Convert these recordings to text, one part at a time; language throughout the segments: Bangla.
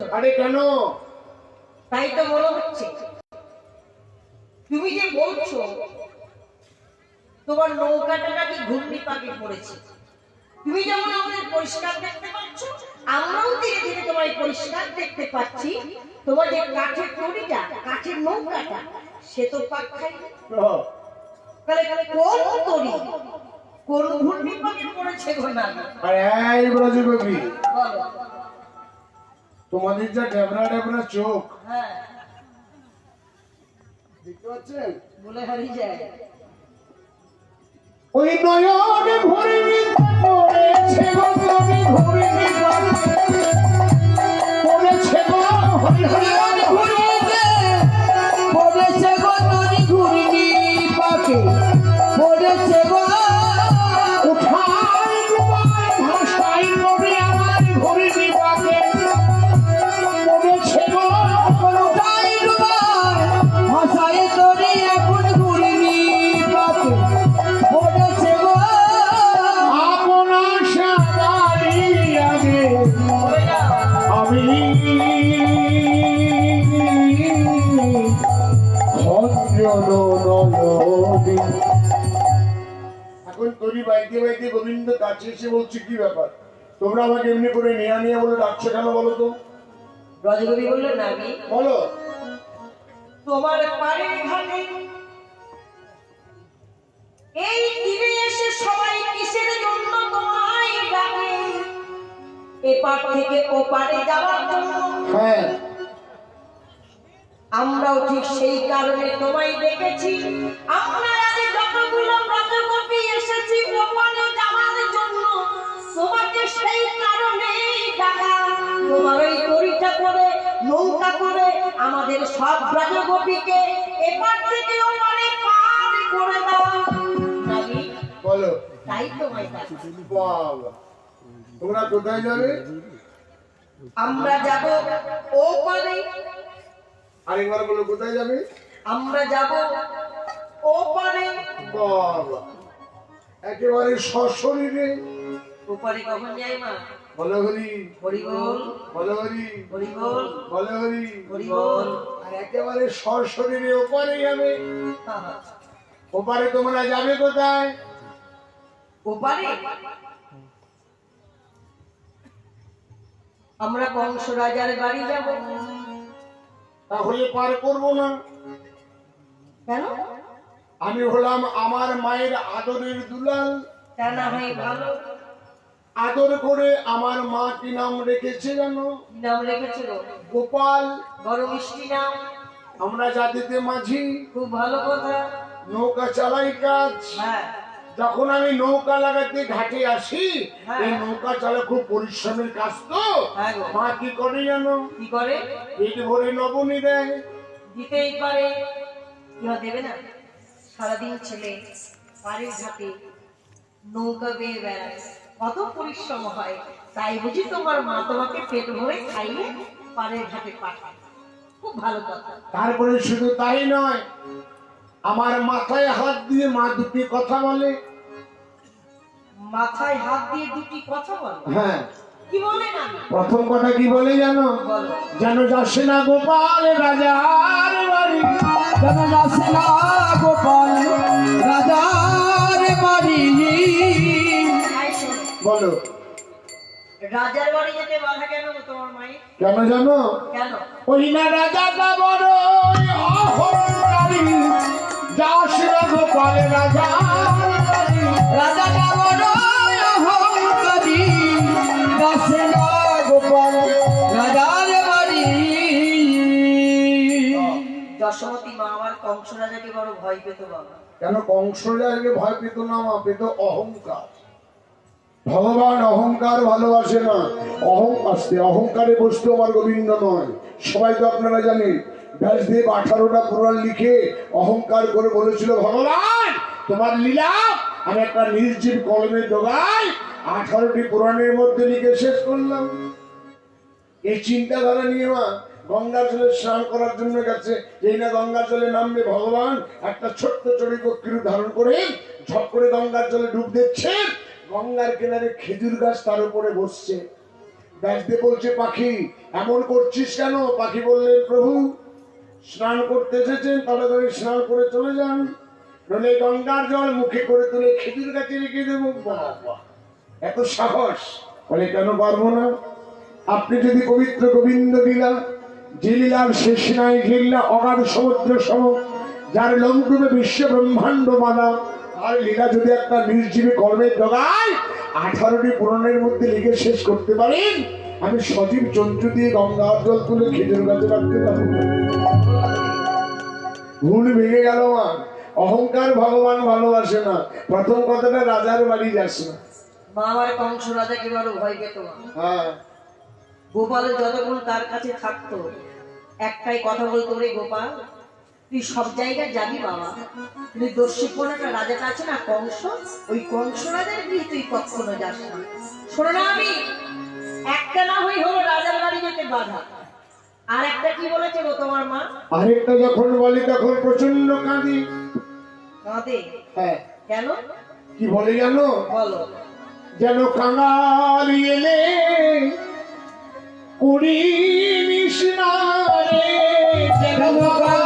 আরে কেন? তাই তো মনে হচ্ছে তুমি যে বলছো তোমার নৌকাটা নাকি ঘূর্ণি পাকে পড়েছে। তুমি যেমন আমাদের পরিষ্কার দেখতে পাচ্ছ, আমরাও ধীরে ধীরে তোমায় পরিষ্কার দেখতে পাচ্ছি। তোমার যে কাঠের তরিটা, কাঠের নৌকাটা, সে তো পাক খাই। তাহলে কোন তরি, কোন ঘূর্ণি পাকে পড়েছে গো না? আরে এই ব্রজকবি, বলো। তোমাদের যা ডেবরা ডেবরা চোখ, হ্যাঁ, দেখতে পাচ্ছেন? বলে হারিয়ে যায়। ওই নয়নে ঘুরিনি পড়েছে গো, তুমি ঘুরিনি পড়েছে গো, হরি হরি ঘুরিতে পড়েছে গো, তুমি ঘুরিনি পাকে পড়েছে গো। উঠাই তোমার ভাষাই নবী আমার ঘুরিনি পাকে পড়েছে গো, উঠাই ডুবাই ভাষায় তোরে এখন ঘুরিনি পাকে পড়েছে গো। আপনার সাবারি আগে আমি এখন তরি বাইতে বাইতে গোবিন্দ কাছে এসে বলছে, কি ব্যাপার তোমরা আমাকে এমনি করে নেয়া নিয়ে বলে ডাকছো কেন বলো তো? ব্রজকবি বললেন, নাবি বলো। তোমার পাড়ের ঘাটে এই তীরে এসে সবাই কিসের জন্য তোমায় ডাকে? এপার থেকে ওপারে যাওয়ার জন্য। হ্যাঁ, আমরাও ঠিক সেই কারণে তোমায় ডেকেছি। আমরা আজ যতগুলো ব্রজকবি এসেছি ওপারে যাওয়ার জন্য, তোমাকে সেই কারণেই ডাকা। তোমার ওই তরিটা করে, নৌকা করে আমাদের সব ব্রজকবিকে এপার থেকে ওপারে পার করে দাও। নাবি, বলো। তাই তোমায় ডাকা। বাবা, তোমরা কোথায় যাবে? আমরা যাব ওপারে। আরেকবার বলো, কোথায় যাবে? আমরা যাব ওপারে। বাবা, একেবারে সশরীরে। ওপারে কখন যাই মা? বলো হরি, হরি বল, বলো হরি, হরি বল, বলো হরি। হরি বল। আর একেবারে সশরীরে ওপারে যাবে। ওপারে তোমরা যাবে কোথায়? ওপারে আমরা বংশ রাজার বাড়ি যাব। তাহলে পার করবো না। কেন? আমি হলাম আমার মায়ের আদরের দুলাল। তা না হয় ভালো। আদর করে আমার মা কি নাম রেখেছে জানো? কি নাম রেখেছিল? গোপাল। বড় মিষ্টি নাম। আমরা জাতিতে মাঝি, খুব ভালো কথা। নৌকা চালাই কাজ। হ্যাঁ, যখন আমি নৌকা লাগাতে ঘাটে আসি, হ্যাঁ। এই নৌকা চালা খুব পরিশ্রমের কাজ তো। হ্যাঁ গো। মা কি করে জানো? কি করে? পেট ভরে নবনী দেয়। দিতেই পারে, কেউ দেবে না? সারাদিন ছেলে পাড়ের ঘাটে নৌকা বেয়ে বেড়ায়, কত পরিশ্রম হয়। তাই বুঝি তোমার মা তোমাকে পেট ভরে খাইয়ে পাড়ের ঘাটে পাঠায়। খুব ভালো কথা। তারপরে শুধু তাই নয়, আমার মাথায় হাত দিয়ে মা দুটি কথা বলে। মাথায় হাত দিয়ে দুটি কথা বলে? হ্যাঁ, কি বলে না? প্রথম কথা কি বলে জানো? বলো। যেন যাচ্ছে না গোপাল রাজার বাড়ি, যেন যাচ্ছে না গোপাল রাজার বাড়ি। তাই শোনো, বলো। রাজার বাড়ি যেতে বাধা কেন গো তোমার মায়ের? কেন জানো? কেন? ওই না রাজাটা বড় অহংকারী, যাস না গোপাল রাজার বাড়ি। রাজাটা বড় অহংকারী, যাচ্ছে না গোপাল রাজার বাড়ি। যশোমতী মা আমার কংস রাজাকে বড় ভয় পেত বাবা। কেন কংস রাজাকে ভয় পেত না? মা পেত অহংকার। ভগবান অহংকার ভালোবাসে না। অহংকারে বসতে আমার গোবিন্দ নয়। সবাই তো আপনারা জানেন, ব্যাসদেব 18টা পুরাণ লিখে অহংকার করে বলেছিল, ভগবান তোমার লীলা আমি একটা নির্জীব কলমে জোগাই 18টি পুরাণের মধ্যে লিখে শেষ করলাম। এই চিন্তাধারা নিয়ে মা গঙ্গা জলে স্নান করার জন্য গেছে। যেই না গঙ্গা জলে নামবে, ভগবান একটা ছোট্ট চড়ি কক্ষিরূপ ধারণ করে ঝপ করে গঙ্গার জলে ডুব দিচ্ছে। গঙ্গার কিনারে খেজুর গাছ, তার উপরে বসছে। দেখতে বলছে পাখি এমন করছিস কেন? পাখি বললেন প্রভু স্নান করতে এসেছেন, তাড়াতাড়ি স্নান করে চলে যান, নইলে গঙ্গার জল মুখে করে তুলে খেজুর গাছে রেখে দেবো। বাবা এত সাহস! বলে কেন পারবো না? আপনি যদি পবিত্র গোবিন্দ লীলা, যে লীলার শেষ নাই, যে লীলা অগাধ সমুদ্র সম, যার লোমকূপে বিশ্ব ব্রহ্মাণ্ড মানা, আর লীলা যদি একটা নির্জীবী কর্মের জগায় 18টি পুরাণের মধ্যে লিখে শেষ করতে পারেন, আমি সজীব জন্তু দিয়ে গঙ্গার জল তুলে খেজুর গাছে রাখতে পারবো। ভুল ভেঙে গেল মা। অহংকার ভগবান ভালোবাসে না। প্রথম কথাটা রাজার বাড়ি যাস না। মা আমার কংস রাজাকে বড় ভয় পেত মা। হ্যাঁ, গোপালের যতক্ষণ তার কাছে থাকতো একটাই কথা বলতো, রে গোপাল তুই সব জায়গায় যাবি বাবা, তুই দস্যুপনাটা রাজাটা আছে না কংস, ওই কংস রাজার গৃহে তুই কখনো যাস না। শোনো না, আমি একটা না হই হলো রাজার বাড়ি যেতে বাধা। আর একটা কি বলেছে গো তোমার মা? আরেকটা যখন বলি তখন প্রচন্ড কাঁদি। কাঁদে? হ্যাঁ। কেন? কি বলে জানো? বলো। যেন কাঙাল এলে কুড়ি মিশনারে, যেন কাঙাল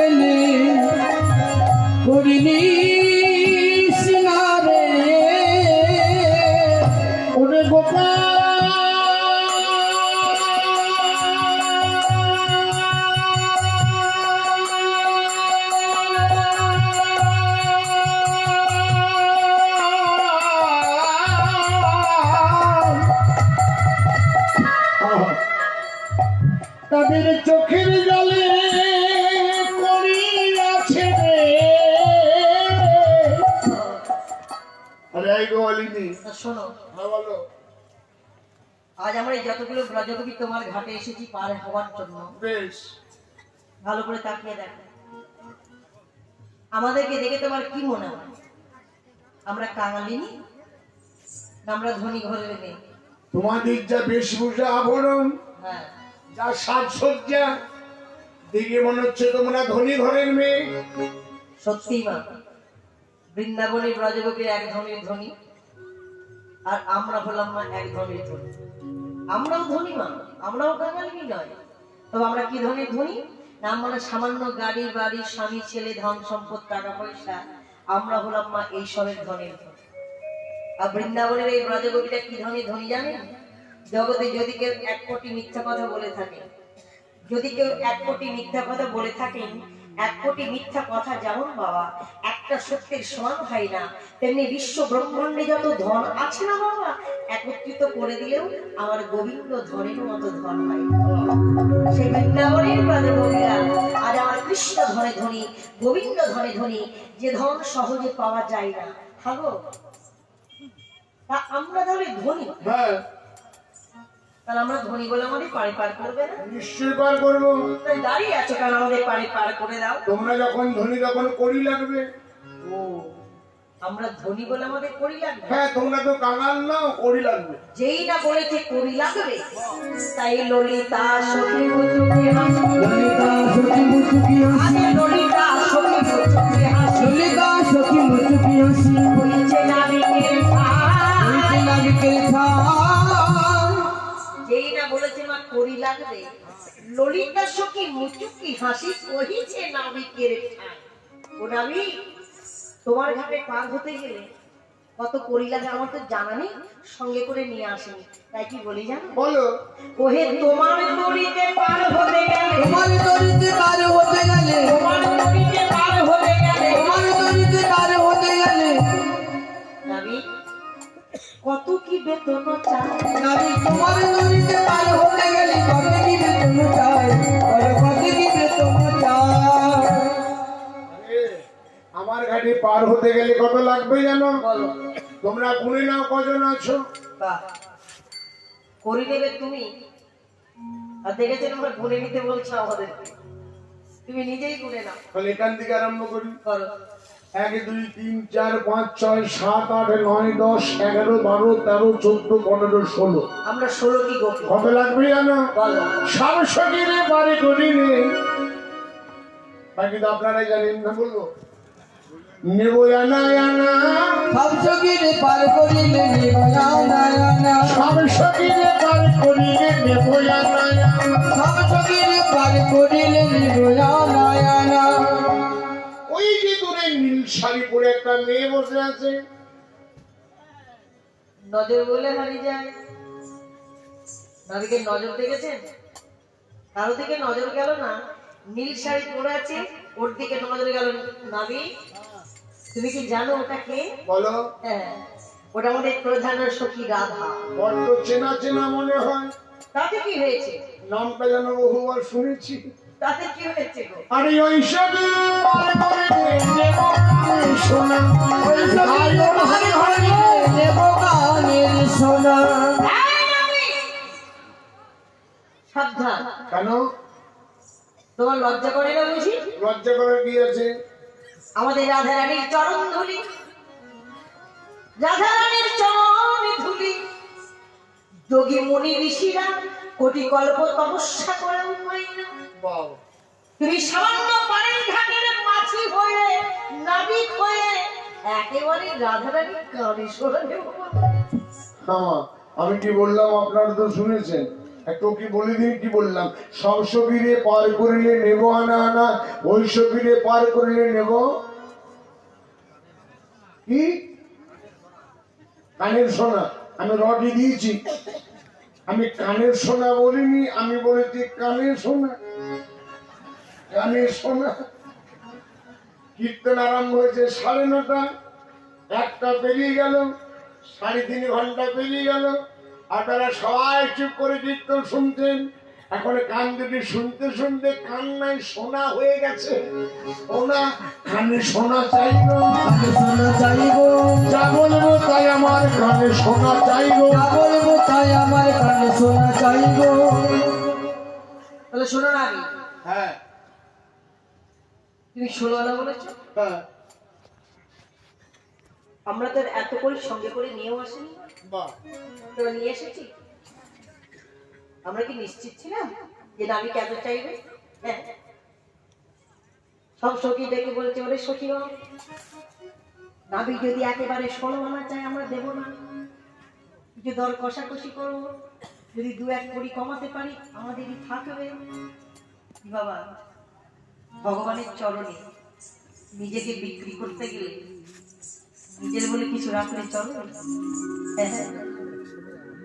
এলে করিনি সিনারে, ওরে গোপাল তাদের চোখের জলে করিয়াছে রে। আরে আই গো আলিনি। তা শোনো, হ্যাঁ বলো। আজ আমরা এই যতগুলো ব্রজকবি তোমার ঘাটে এসেছি পার হওয়ার জন্য, বেশ। ভালো করে তাকিয়ে দেখো, আমাদেরকে দেখে তোমার কি মনে হয়? আমরা কাঙালিনী না আমরা ধনী ঘরের মেয়ে? তোমাদের যা বেশভূষা আভরণ, হ্যাঁ, যা সাজসজ্জা, দেখে মনে হচ্ছে তোমরা ধনী ঘরের মেয়ে। সত্যি মা, বৃন্দাবনের ব্রজগোপীর এক ধনীর ধনী, আর আমরা হলাম মা এক ধনীর ধনী। আমরাও ধনী মা, আমরাও কাঙালিনী নয়। তবে আমরা কি ধনীর ধনী না? আমরা সামান্য গাড়ি বাড়ি স্বামী ছেলে ধন সম্পদ টাকা পয়সা, আমরা হলাম মা এইসবের ধনীর ধনী। আর বৃন্দাবনের এই ব্রজগোপীরা কি ধনী ধনী জানেন? জগতে যদি কেউ 1 কোটি মিথ্যা কথা বলে থাকে, যদি কেউ 1 কোটি মিথ্যা কথা বলে থাকেন, 1 কোটি মিথ্যা কথা যেমন বাবা একটা সত্যের সমান হয় না, তেমনি বিশ্ব ব্রহ্মাণ্ডে যত ধন আছে না বাবা, একত্রিত করে দিলেও আমার গোবিন্দ ধনের মতো ধন হয় না। সেই বৃন্দাবনের ব্রজগোপীরা আজ আমার কৃষ্ণ ধনে ধনী, গোবিন্দ ধনে ধনী, যে ধন সহজে পাওয়া যায় না। হাগো, তা আমরা তাহলে ধনী? হ্যাঁ, তাহলে আমরা ধনী বলে আমাদের পারে পার করবে না? নিশ্চয় পার করবো। তাই দাঁড়িয়ে আছো কারণ আমাদের পারে পার করে দাও। তোমরা যখন ধনী তখন করি লাগবে। ও, আমরা ধনী বলে আমাদের করি লাগবে? হ্যাঁ, তোমরা তো কাঙাল নাও, করি লাগবে। যেই না বলেছে করি লাগবে, তাই ললিতা সখী মুচুকি হাসি, ললিতা সখী মুচুকি হাসি, আরে ললিতা সখী মুচুকি হাসি, ললিতা সখী মুচুকি হাসি, বলিছে নাবিকের ছাই। বলিতে নাবিকের ছাই। যেই না বলেছে মা করি লাগবে, ললিতা সখী মুচুকি হাসি কহিছে নাবিকের ঠাই। ও নাবিক, তোমার ঘাটে পার হতে গেলে কত করি লাগে আমার তো জানা নেই, সঙ্গে করে নিয়ে আসেনি, তাই কি বলি জানো? বলো। ওহে তোমার তরিতে পার হতে গেলে, তোমার তরিতে পার হতে গেলে, তোমার তরিতে পার হতে গেলে, তোমার তরিতে পার হতে গেলে, নাবিক কত কি বেতন চাই? নাবিক তোমার তরিতে পার হতে গেলে কত কি বেতন চাই, বলো কত কি বেতন চাই। আরে, আমার ঘাটে পার হতে গেলে কত লাগবে জানো? বলো। তোমরা গুনে নাও কজন আছো। বাহ, করি নেবে তুমি? আর দেখেছেন আমরা গুনে নিতে বলছো আমাদেরকে, তুমি নিজেই গুনে নাও। তাহলে এখান থেকে আরম্ভ করি। করো। 1 2 3 4 5 6 7 8 9 10 11 12 13 14 15 16। আমরা 16টি গোপী। কত লাগবে জানো? বলো। সব সকিরে বাড়ি করিলে, বাকি তো আপনারাই জানেন না, বলবো। নেব আনা আনা, সব সখীরে পার করিলে নেব আনা আনা, সব সখীরে পার করিলে নেব আনা আনা। সব সখীরে পার করিলে নেব আনা আনা। ওই যে দূরে নীল শাড়ি পরে একটা মেয়ে বসে আছে, নজর বলে হারিয়ে যায়। নাবিকের নজর দেখেছেন? কারো দিকে নজর গেল না, নীল শাড়ি পরে আছে, ওর দিকে নজর গেল। নাবি, তুমি কি জানো ওটা কে? বলো। হ্যাঁ, ওটা আমাদের প্রধান সখী রাধা। বড্ড চেনা চেনা মনে হয়, তাতে কি হয়েছে? নামটা যেন বহুবার শুনেছি। তাতে কি হয়েছে গো? আরে ওই সখী পার করিলে নেব সোনা, ওই সখীরে পার করিলে নেব গানের সোনা। এই নাবি, সাবধান। কেন? তোমার লজ্জা করে না বুঝি? লজ্জা করে গিয়েছে। আমাদের রাধা রানীর চরণ ধুলি, রাধা রানীর চরণ ধুলি, যোগী মুনি ঋষিরা কোটি কল্প তপস্যা করেও পায় না। বাহ, তুমি সামান্য পানির ঘাটের মাছি হয়ে, নাবিক হয়ে একেবারে রাধা রানীর কানে শোনালে। হ্যাঁ, আমি কি বললাম আপনারা তো শুনেছেন, একটু কি বলে দিন কি বললাম। সব সখীরে পার করিলে নেব আনা আনা, ওই সখীরে পার করিলে নেব কি কানের সোনা। আমি রটি দিয়েছি, আমি কানের সোনা বলিনি, আমি বলেছি কানের সোনা। কানের সোনা। কীর্তন আরম্ভ হয়েছে 9:30, 1টা পেরিয়ে গেল, 3.5 ঘন্টা পেরিয়ে গেল। আপনারা সবাই চুপ করে কীর্তন শুনছেন। এখন কান দুটি শুনতে শুনতে কান নাই সোনা হয়ে গেছে। সোনা, কানে সোনা চাইব, কানে সোনা চাইব, যা বলবো তাই আমার কানে সোনা চাইব। যা বলবো তাই আমার কানে সোনা চাইব। তাহলে শোনো না, আমি হ্যাঁ তুমি শোনো না বলেছো, হ্যাঁ, আমরা তো এত করে সঙ্গে করে নিয়েও আসিনি, বাহ, তো নিয়ে এসেছি। আমরা কি নিশ্চিত ছিলাম যে নাবি কেন চাইবে? হ্যাঁ, সব সখী ডেকে বলছে, ওরে সখী গো, নাবি যদি একেবারে 16 আনা চাই আমরা দেব না, কিছু দর কষাকষি করবো, যদি 2-1 কোটি কমাতে পারি আমাদেরই থাকবে। কি বাবা, ভগবানের চরণে নিজেকে বিক্রি করতে গেলে নিজের বলে কিছু রাখলে চলো। হ্যাঁ, হ্যাঁ।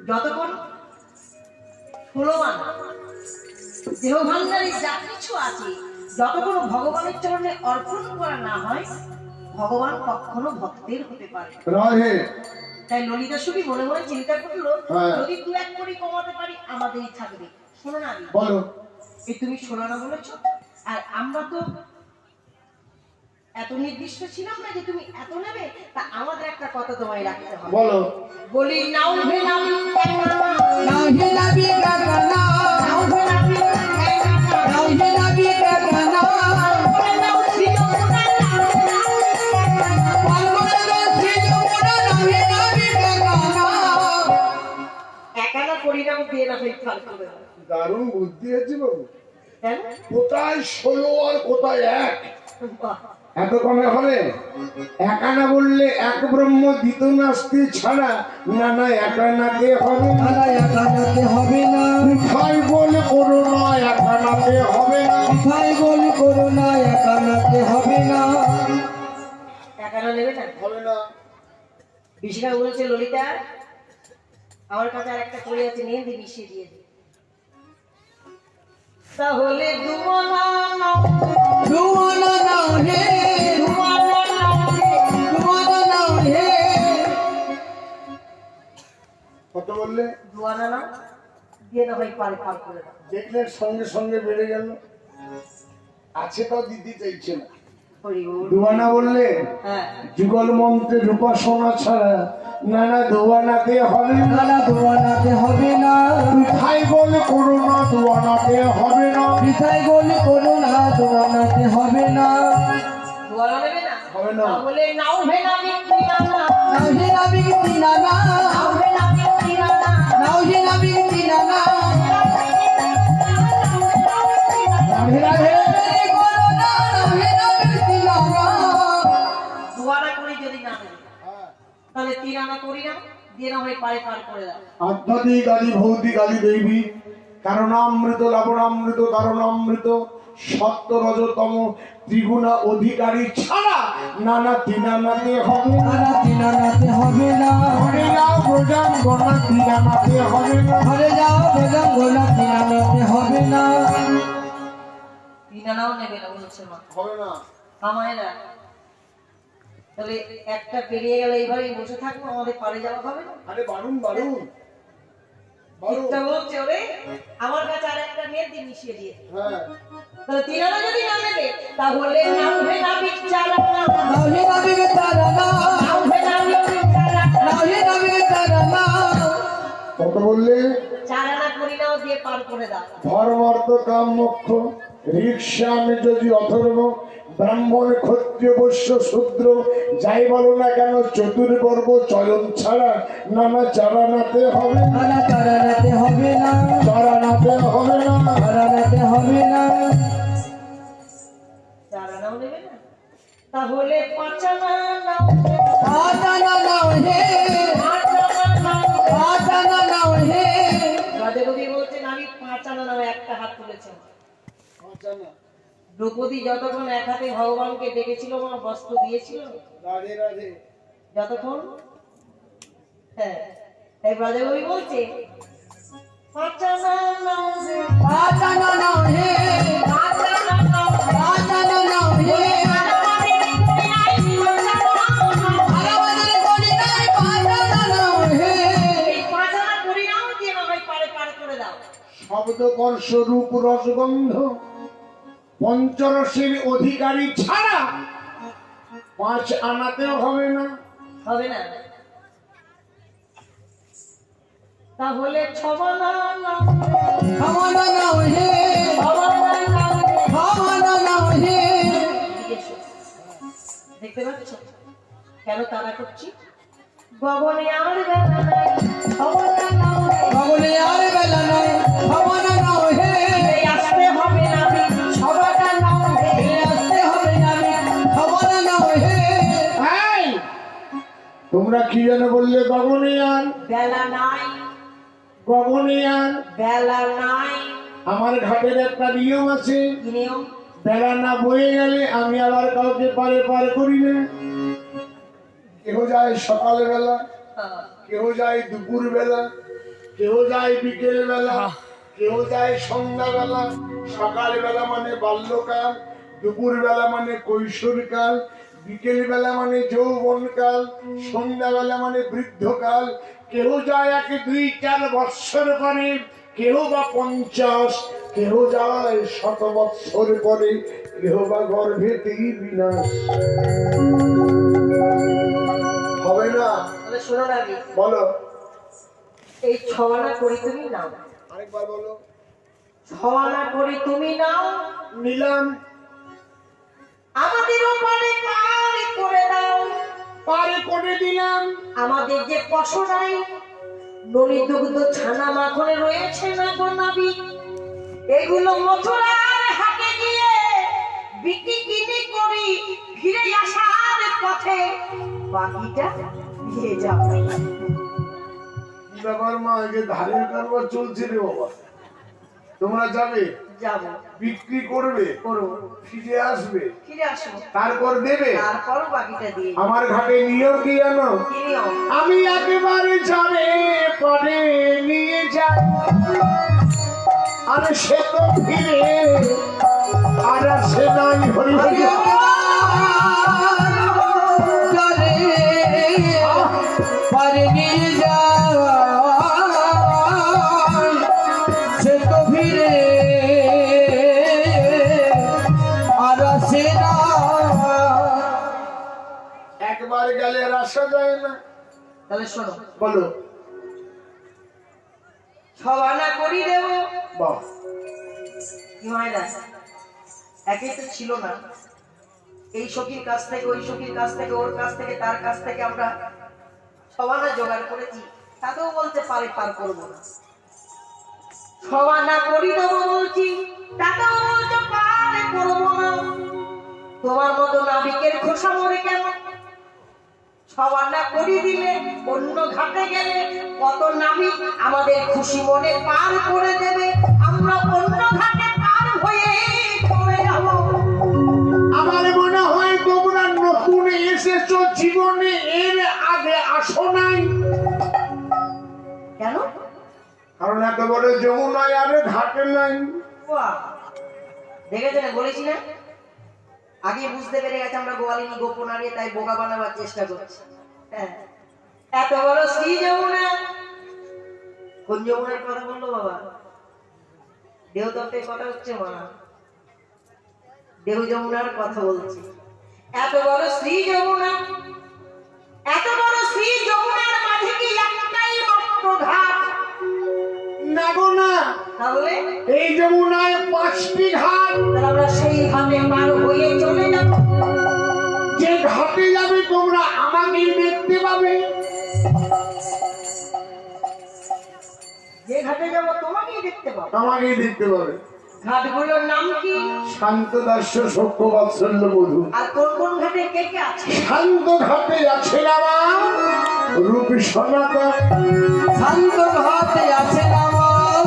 যতক্ষণ 16 আনা দেহ ভান্ডারে যা কিছু আছে, যতক্ষণ ভগবানের চরণে অর্পণ করা না হয়, ভগবান কখনো ভক্তের হতে পারে না। রাধে। তাই ললিতা সুখী মনে মনে চিন্তা করলো, হ্যাঁ। যদি 2-1 কোটি কমাতে পারি আমাদেরই থাকবে। শোনো না, আমি বলো। এই তুমি শোনো না বলেছো, আর আমরা তো এত নির্দিষ্ট ছিলাম না যে তুমি এত নেবে। তা আমাদের একটা কথা তোমায় রাখতে হবে। বলো। বলি নাও ভে নাবি নাহি নাবি কাকানা, নাও ভে নাবি নাহি নাবি কাকানা, নাও ছিল পালগোনা ছিল মোরা নাহি নাবি কাকানা। একানা পরিণাম দিয়ে না হয়ে ফল করবে। দারুণ বুদ্ধি আছে বাবু। কেন? কোথায় 16 আর কোথায় 1? বাহ, এত কমে হবে? একানা বললে এক ব্রহ্ম দ্বিত নাস্তি ছাড়া না না একানাতে হবে না। দাদা একানাতে হবে না, ভাই বলে করো না, একানাতে হবে না। ভাই বল করো না, একানাতে হবে না। একানা নেবে না। হবে না। বিশিকা বলেছে, ললিতা আমার কাছে আর একটা পড়ে আছে, নিয়ে দিয়ে মিশিয়ে দিয়ে দিই। তাহলে দুমনা নাও, দুয়ানা নাও হে, দুমনা নাও রে। দুয়ানা নাও হে। কত বললে? দুয়ানা নাও দিয়ে না ভাই পারে পার করে দাও। দেখলে সঙ্গে সঙ্গে বেড়ে গেল। আছে তো দিদি চাইছে না। হরি বল। দুয়ানা বললে হ্যাঁ, যুগল মন্ত্রের উপাসনা ছাড়া না না দুয়ানাতে হবে না। দাদা দুয়ানাতে হবে না, ভাই বলে করো না, দুয়ানাতে হবে না। পিঠাই বল করো না, দুয়ানাতে হবে না। দুয়ানা নেবে না। হবে না। তাহলে নাও ভে নাবি তিনানা, নাহি নাবি তিনানা, নাও ভে নাবি তিনানা, নাহি নাবি তিনানা। রাধে রাধে। করো না, নাহি নাবি তিনানা। আনা করি না দিয়ে না হয় পারে পার করে দাও। আধ্যাত্মিক আদি ভৌতিক আদি দৈবিক কারণামৃত লবণামৃত কারণামৃত সত্য রজতম ত্রিগুণা অধিকারী ছাড়া নানা তিনানাতে হবে না। নানা তিনানাতে হবে না। ঘরে যাও ব্রজাঙ্গনা তিনানাতে হবে না। ঘরে যাও বেজাঙ্গনা তিনানাতে হবে না। তিন আনাও নেবে না বলছে মা। হবে না। আমায় না তাহলে একটা পেরিয়ে গেলে এইভাবেই বসে থাকবো, আমাদের পারে যাওয়া হবে না। আরে বারুন বারুন বারুন। চিন্তা বলছে ওরে আমার কাছে আর একটা মেয়ের দিয়ে মিশিয়ে দিয়ে, হ্যাঁ তাহলে তিন আনা যদি না নেবে তাহলে নামবে না বিচারা না, নাহি নাবিকে তারা না। নামবে না বিচারা না। নাহি নাবিকে তারা না। কত বললে? 4 আনা করি নাও দিয়ে পার করে দাও। ধর্মার্থ কাম মোক্ষ রিক্সা মেজজি অথর্ব ব্রাহ্মণ ক্ষত্রিয় বৈশ্য শূদ্র যাই বলো না কেন চতুর্বর্গ চয়ন ছাড়া নানা চারানাতে হবে না। নানা তারানাতে হবে না। চারানাতে হবে না। তারানাতে হবে না। 4 আনাও নেবে না তাহলে 5 আনা নাও। আটানা নাও হে। 5 আনা নাও। আটানা নাও হে। রাজাকবি বলছেন আমি 5 আনা নাও, একটা হাত তুলেছেন। দ্রৌপদী যতক্ষণ এক হাতে ভগবানকে ডেকেছিল মা বস্ত্র দিয়েছিল রাধে রাধে। যতক্ষণ, হ্যাঁ তাই রাজাকবি বলছে 5 আনা নাও হে, আটানা নাও হে। 5 আনা নাও হে। আটানা নাও হে। আলাবাদের গলি নাই পাটানা নাও হে। এই 5 আনা করি নাও দিয়ে না ভাই পারে পার করে দাও। শব্দকর্ষ রূপ রসগন্ধ পঞ্চরসের অধিকারী ছাড়া 5 আনাতেও হবে না। হবে না তাহলে 6 আনা নাও হে, খাওয়ানা নাও হে। 6 আনা নাও হে। খাওয়ানা নাও হে। এদিকে এসো। দেখতে পাচ্ছ কেন তারা করছি? গগনে আর বেলা নাই, খবরটা নাও রে। গগনে আর বেলা নাই। খাওয়ানা নাও হে। ফিরে আসতে হবে না বি, সবাটা নাও রে। ফিরে আসতে হবে না রে। খাওয়ানা নাও হে। এই, তোমরা কি যেন বললে? গগনিয়ান বেলা নাই, গগনিয়ান। বেলা নাই। আমার ঘাটের একটা নিয়ম আছে, কি নিয়ম? বেলা না বয়ে গেলে আমি আবার কাউকে পারে পার করি না। কেহ যায় সকাল বেলা, কেহ যায় দুপুর বেলা, কেহ যায় বিকেল বেলা, কেউ যায় সন্ধ্যা বেলা। সকাল বেলা মানে বাল্যকাল, দুপুর বেলা মানে কৈশোরকাল, বিকেল বেলা মানে যৌবনকাল, সন্ধ্যা বেলা মানে বৃদ্ধকাল। কেউ যায় 1, 2, 4 বৎসর পরে, কেউ বা 50, কেউ যায় 100 বৎসর পরে, কেউ বা গর্ভেতেই বিনাশ। হবে না? তাহলে শোনো না বি, বলো এই 6 আনা করি তুমি নাও, আরেকবার বলো। 6 আনা করি তুমি নাও, নিলাম, আমাদের উপরে পার করে দাও। পারে করে দিলাম। আমাদের যে পশরাই নলি দুগ্ধ ছানা মাখনে রয়েছে না গো নাবি, এগুলো মথুরার হাটে গিয়ে বিক্রি কিনি করি, ফিরে আসার পথে বাকিটা দিয়ে যাও। কি ব্যাপার মা, যে ধারের কারবার চলছে রে বাবা। তোমরা যাবে, যাব, বিক্রি করবে, করবো, ফিরে আসবে, ফিরে আসবো, তারপর দেবে। তারপর বাকিটা দিয়ে যাও। আমার ঘাটে নিয়েও কি জানো? কি নিয়ম? আমি একেবারে যাবে পরে নিয়ে যাব, আর সে তো ফিরে আর সে নাই। হরি হরি। চলে পারে নিয়ে যাওয়া সে তো ফিরে আর আসে না। একবার গেলে আর আসা যায় না। তাহলে শোনো, বলো। 6 আনা করি দেবো। বাহ, কি হয় না, একেই তো ছিল না, এই সখীর কাছ থেকে ওই সখীর কাছ থেকে ওর কাছ থেকে তার কাছ থেকে আমরা 6 আনা জোগাড় করেছি, তাতেও বলতে পারে পার করবো না। 6 আনা করি দেবো বলছি, তাতেও বলতে পারে করবো না। তোমার মতো নাবিকের খোসা মরে কেন? সবানা করে দিলে অন্য ঘাটে গেলে কত নাবিক আমাদের খুশি মনে পার করে দেবে, আমরা অন্য ঘাটে পার হয়ে চলে যাব। আমার মনে হয় তোমরা নতুন এসেছো, জীবনে এর আগে আসো নাই। কেন? কারণ এত বড় যমুনায় আর ঘাটে নাই। বাহ! দেখেছেন, বলেছি না, আগে বুঝতে পেরে গেছে আমরা গোয়ালিনী গোপন হারিয়ে, তাই বোকা বানাবার চেষ্টা করছি। হ্যাঁ, এত বড় শ্রী যমুনা। কোন যমুনার কথা বললো বাবা? দেহতত্ত্বের কথা হচ্ছে মা, দেহ যমুনার কথা বলছি। এত বড় শ্রী যমুনা, এত বড় শ্রী যমুনার মাঝে কি একটাই মাত্র ঘাট? না গো না, তাহলে এই যমুনায় 5টি ঘাট। তাহলে আমরা সেই ঘাটে পার হয়ে চলে যাব। যে ঘাটে যাবে তোমরা আমাকেই দেখতে পাবে। যে ঘাটে যাব তোমাকেই দেখতে পাবো। আমাকেই দেখতে পাবে। ঘাটগুলোর নাম কি? শান্ত দাস্য, সত্য, বাৎসল্য, মধু। আর কোন কোন ঘাটে কে কে আছে? শান্ত ঘাটে আছে আমার রূপী সনাতন। শান্ত ঘাটে আছে আমার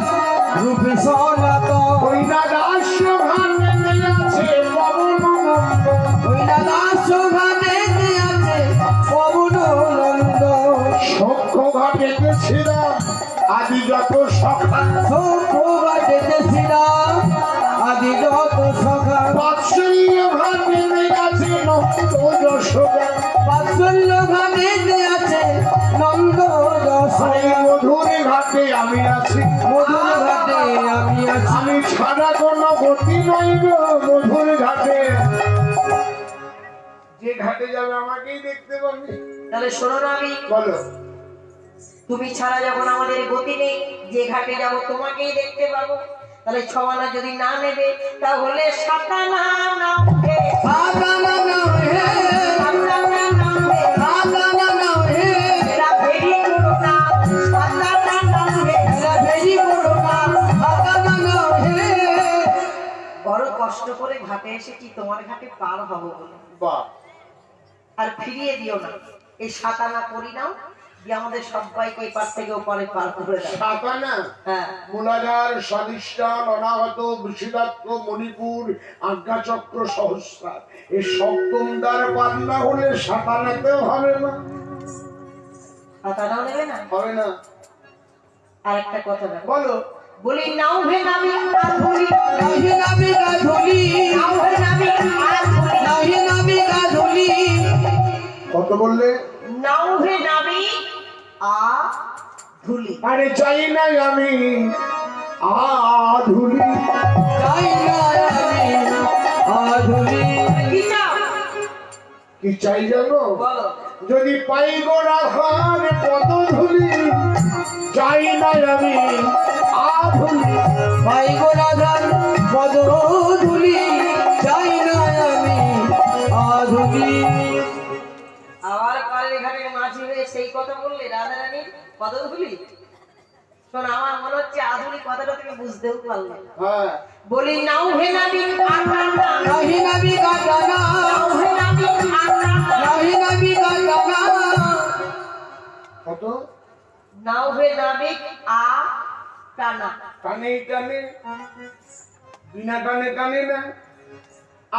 রূপে সনাতন। কইনা দাস্য ঘাটে আছে পবন নন্দ। ওই দাদাস ঘাটে আছে পবন নন্দ। সখ্য ঘাটে ছিলাম আদি যত সখা। সৌখ্য ঘাটে ছিলাম আদি যত সখা। বাৎসল্য ঘাটে আছে নন্দ যশোদা। বাৎসল্য ঘাটে আছে নন্দ যশোদা। মধুর ঘাটে আমি আছি। মধুর ঘাটে আমি আছি। আমি ছাড়া কোনো গতি নাই গো মধুর ঘাটে। যে ঘাটে যাবে আমাকেই দেখতে পাবে। তাহলে শোনো না, আমি বলো। তুমি ছাড়া যখন আমাদের গতি নেই, যে ঘাটে যাব তোমাকেই দেখতে পাবো। তাহলে ছবানা যদি না নেবে তাহলে সাতানা নাও হে, সাতানা নাও হে, সাতানা নাও হে, সাতানা নাও হে। এরা ভেরি করোনা, সাতানা নাও হে। এরা বেশি বড় না, সাতানা নাও হে। বড় কষ্ট করে ঘাটে এসেছি তোমার ঘাটে পার হবো বলে, বাহ, আর ফিরিয়ে দিও না। এই সাতানা করি নাও, দিয়ে আমাদের সবাইকে এপার থেকে ওপারে পার করে দাও। সাতানা হ্যাঁ, মূলাধার, স্বাদিষ্ঠান, অনাহত, বৃষিদাত্র, মণিপুর, আজ্ঞাচক্র, সহস্রার। এই সপ্তম দ্বার পার না হলে সাতানাতেও হবে না। সাতানাও নেবে না। হবে না। আর একটা কথা দেখো, বলো। বলি নাও ভে নামি আধুলি, নাহি নাবিকা ধুলি, নাও ভে নামি আধুলি, নাহি নাবিকা ধুলি। কত বললে? নাও ভে নামি আধুলি। আরে চাই নাই আমি আধুলি। যাই না আমি আধুলি। কি চাও? কি চাই জানো? বলো। যদি পাই গো রাধার পদধূলি, চাই নাই আমি আধুলি। ভাই গো রাধার পদ ধুলি, যাই না আমি আধুলি। আবার কালের ঘাটের মাঝি হয়ে সেই কথা বললে রাধা রানীর পদধূলি। শোন, আমার মনে হচ্ছে আধুনিক কথাটা তুমি বুঝতেও পারলে। হ্যাঁ, বলি নাও ভে নামি আধুলি, নাহি নাবিকা জানা, নাও ভে নামি আধুলি, নাহি নাবিকা জানা। কত? নাও ভে নামি টানা। কানে টানে, বিনা টানে টানে না।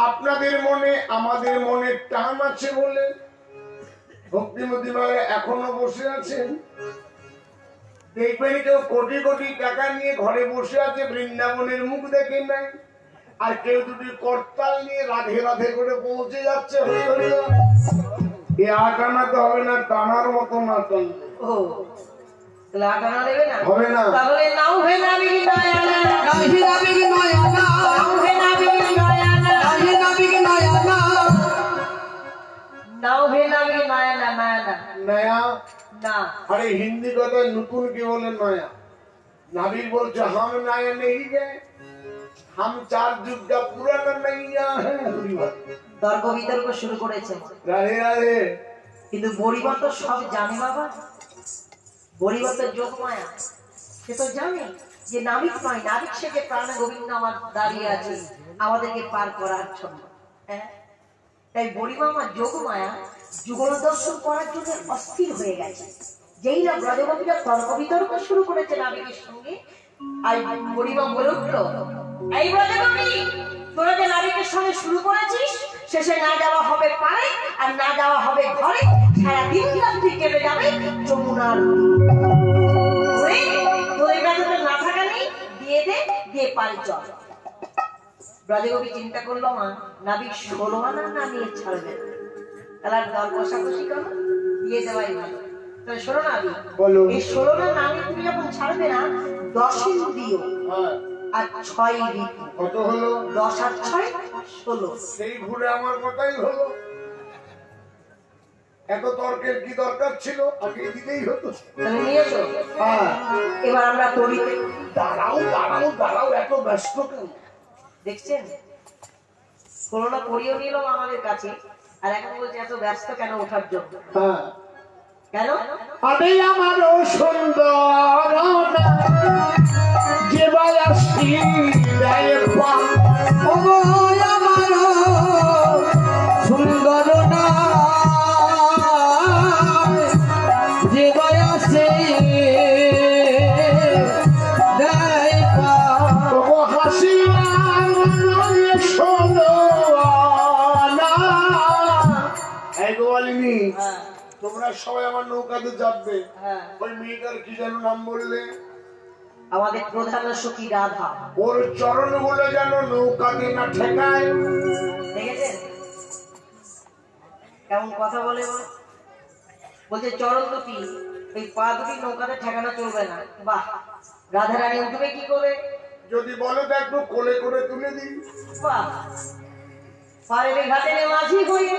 আপনাদের মনে আমাদের মনে টান আছে বলে ভক্তিমতী মায়ের এখনো বসে আছেন। দেখবেন কেউ কোটি কোটি টাকা নিয়ে ঘরে বসে আছে, বৃন্দাবনের মুখ দেখে নাই। আর কেউ দুটি করতাল নিয়ে রাধে রাধে করে পৌঁছে যাচ্ছে। হরি হরি বল। এ টানাতে হবে না, টানার মতো না টান ও, তাহলে টানা নেবে না। হবে না। তাহলে নাও ভে নামি নয়না, নাহি নাবিক নয়না, নাও ভে নামি নয়না, নাহি নাবিক নয়না। নাও ভে নামি নয়না। নয়না নয়া। না, अरे हिंदी কথায় নতুন কি বলে নয়া? নাবিক বলছে হাম নয়া নেই গে, হাম চার যুগ का पुराना नैया है। তর্ক বিতর্ক শুরু করেছে। রাধে রাধে। কিন্তু বড়িবা তো সব জানে বাবা, বড়িবা তো যোগ মায়া, সে তো জানে যে নাবিক নয়, নাবিক সে যে প্রাণ গোবিন্দ আমার দাঁড়িয়ে আছে আমাদেরকে পার করার জন্য। হ্যাঁ, তাই বুড়িমা আমার যোগমায়া যুগল দর্শন করার জন্য অস্থির হয়ে গেছে। যেই না ব্রজগোপীরা তর্ক বিতর্ক শুরু করেছে নাবিকের সঙ্গে, আর বুড়িমা বলে উঠলো, এই ব্রজগোপী, তোরা যে নাবিকের সঙ্গে শুরু করেছিস, শেষে না যাওয়া হবে পারে আর না যাওয়া হবে ঘরে, সারা দিন রাত্রি কেটে যাবে যমুনার তোদের কাছে তো না থাকা নেই, দিয়ে দে, দিয়ে পারি চল। ব্রজগোপী চিন্তা করলো, মা নাবিক 16 আনার না নিয়ে ছাড়বে না, তাহলে আর দর কষাকষি করো, দিয়ে দেওয়াই ভালো। তাহলে শোনো না, আমি বলো। এই 16 না নামে তুমি যখন ছাড়বে না, 10 দিও হ্যাঁ, আর 6 দিও। কত হলো? 10 আর 6 16। সেই ঘুরে আমার কথাই হলো। এত তর্কের কি দরকার ছিল? আগে দিতেই হতো। তাহলে নিয়ে এসো। হ্যাঁ, এবার আমরা তরিতে দাঁড়াও দাঁড়াও দাঁড়াও, এত ব্যস্ত কেন? দেখছেন, করোনা করিয়ে নিল আমাদের কাছে, আর এখন বলছে এত ব্যস্ত কেন ওঠার জন্য। হ্যাঁ, কেন? আমি আমার সুন্দর যে বয়সী দেয় পান। ওগো আমার সুন্দর না যে বয়সে দেয় পান। তবু হাসিয়া শোনো না। এই গোয়ালিনী, হ্যাঁ তোমরা সবাই আমার নৌকাতে যাবে। হ্যাঁ, ওই মেয়েটার কি যেন নাম বললে? আমাদের প্রধান সখী রাধা। ওর চরণ গুলো যেন নৌকাতে না ঠেকায়। দেখেছেন কেমন কথা বলে? বলছে চরণ দুটি, এই পা দুটি নৌকাতে ঠেকানো চলবে না। বাহ, রাধা রানী উঠবে কি করে? যদি বলো তো একটু কোলে করে তুলে দিই। বাহ, পারের ঘাটে মাঝি হয়ে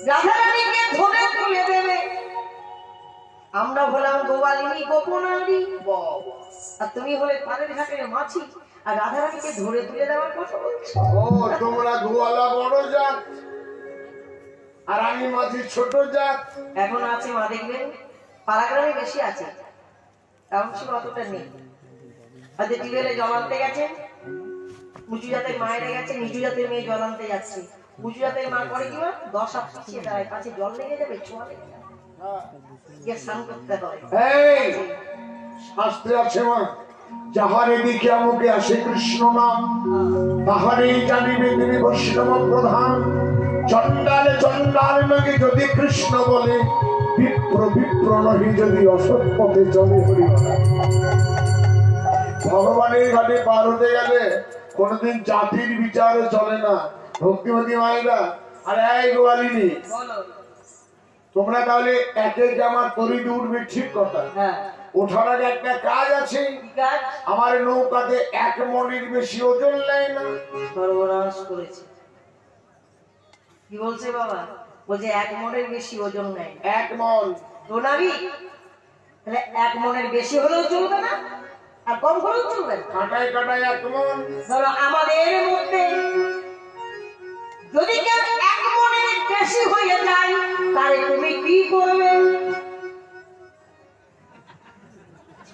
রাধা রানীকে ধরে তুলে দেবে। আমরা হলাম গোপালিনী গোপনারী, বাবা, আর তুমি হলে পারের ঘাটের মাছি, আর রাধা রানীকে ধরে তুলে দেওয়ার কথা বলছো। ও তোমরা গোয়ালা বড় জাত আর আমি মাঝি ছোট জাত। এখন আছে মা, দেখবেন পাড়াগ্রামে বেশি আছে, টাউনশিপ অতটা নেই। হয়তো টিউবওয়েলে জল আনতে গেছেন, উঁচু জাতের মায়েরা গেছে, নিচু জাতের মেয়ে জল আনতে যাচ্ছে। উঁচু জাতের মা করে কি মা, 10 হাত পিছিয়ে দাঁড়ায়, কাছে জল লেগে যাবে, ছোঁয়া লেগে যাবে, গিয়ে স্নান করতে হয়। এই শাস্ত্রে আছে মা, যাহারে দিকে আমাকে আসে কৃষ্ণ নাম, তাহারেই জানিবে তিনি বৈষ্ণব প্রধান। চন্ডালে চন্ডাল নাকি যদি কৃষ্ণ বলে, বিপ্র বিপ্র নহি যদি অসৎ পথে চলে হরি। ভগবানের ঘাটে পার হতে গেলে কোনদিন জাতির বিচারে চলে না। ভক্তিমতী মায়েরা আর এই গোয়ালিনী, বলো। তোমরা তাহলে একে আমার তরিতে উঠবে, ঠিক কথা। হ্যাঁ, ওঠার আগে একটা কাজ আছে। কি কাজ? আমার নৌকাতে 1 মণের বেশি ওজন নেয় না। সর্বনাশ করেছে। কি বলছে বাবা? বলছে 1 মণের বেশি ওজন নেয়। 1 মণ তো নাবি, তাহলে 1 মণের বেশি হলেও চলবে না, আর কম হলেও চলবে না। কাটায় কাটায় 1 মণ। ধরো আমাদের মধ্যে যদি কেউ 1 মণের বেশি হয়ে যায়, তাহলে তুমি কি করবে?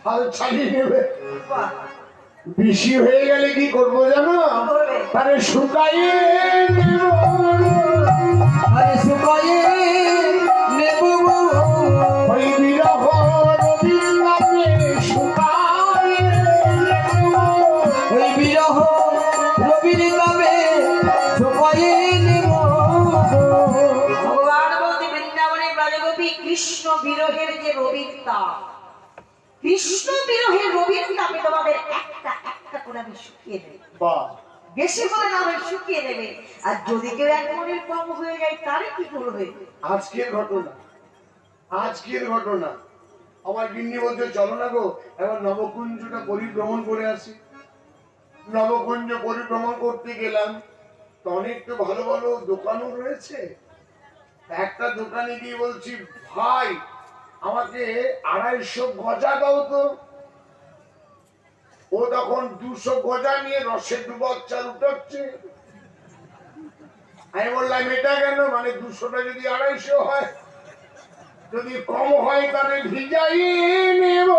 হাল ছাড়িয়ে নেবে। বাহ, বেশি হয়ে গেলে কি করবো জানো? কি করবে? তাহলে শুকাইয়ে নেব। আরে শুকায়ে নেব গো। ওই বিরহ রবীন্দ্রনাথে শুকাইয়ে নেব। ওই বিরহ রবির নামে শুকায়ে নেব গো। ভগবান বলতে বৃন্দাবনের ব্রজগোপী কৃষ্ণ বিরহের যে রবির তাপ, কৃষ্ণ বিরহের রবির তাপে তোমাদের একটা একটা করে আমি শুকিয়ে দেব। বাহ, বেশি করে না হয় শুকিয়ে দেবে। আর যদি কেউ 1 মণের কম হয়ে যায়, তারে কি করবে? আজকের ঘটনা, আজকের ঘটনা। আমার গিন্নি বলতে চলো না গো, এবার নবকুঞ্জটা পরিভ্রমণ করে আসি। নবকুঞ্জ পরিভ্রমণ করতে গেলাম, তো অনেক তো ভালো ভালো দোকানও রয়েছে। একটা দোকানে গিয়ে বলছি, ভাই আমাকে 250 গজা দাও তো। ও তখন 200 গজা নিয়ে রসে ডুবো চাল উঠাচ্ছে। আমি বললাম এটা কেন? মানে 200টা যদি 250 হয়, যদি কম হয় তাহলে ভিজাই নেব।